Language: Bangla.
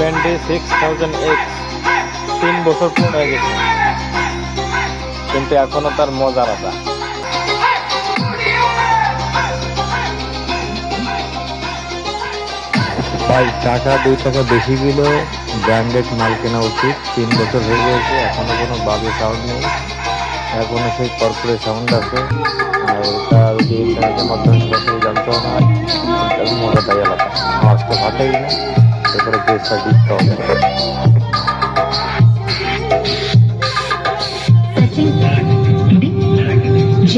ব্যান্ডে 6000X 3 বছর পূর্ণ হয়ে গেছে, কিন্তু এখনো তার মজার আলাদা। ভাই টাকা 2 টাকা বেশি দিল, ব্র্যান্ডেড মাল কেনা উচিত। 3 বছর হয়ে গেছে, এখনো কোনো বাজে সাউন্ড নেই, এখনো সেই কর্পোরেট সাউন্ড আছে। আর এটা যদি ইন্টারনেটের মাধ্যমে সরাসরি জানতেও না হয়, তার মজাটাই আলাদা। আওয়াজটা ফাটেই না, এরপরে বেসটা দিতে হবে। J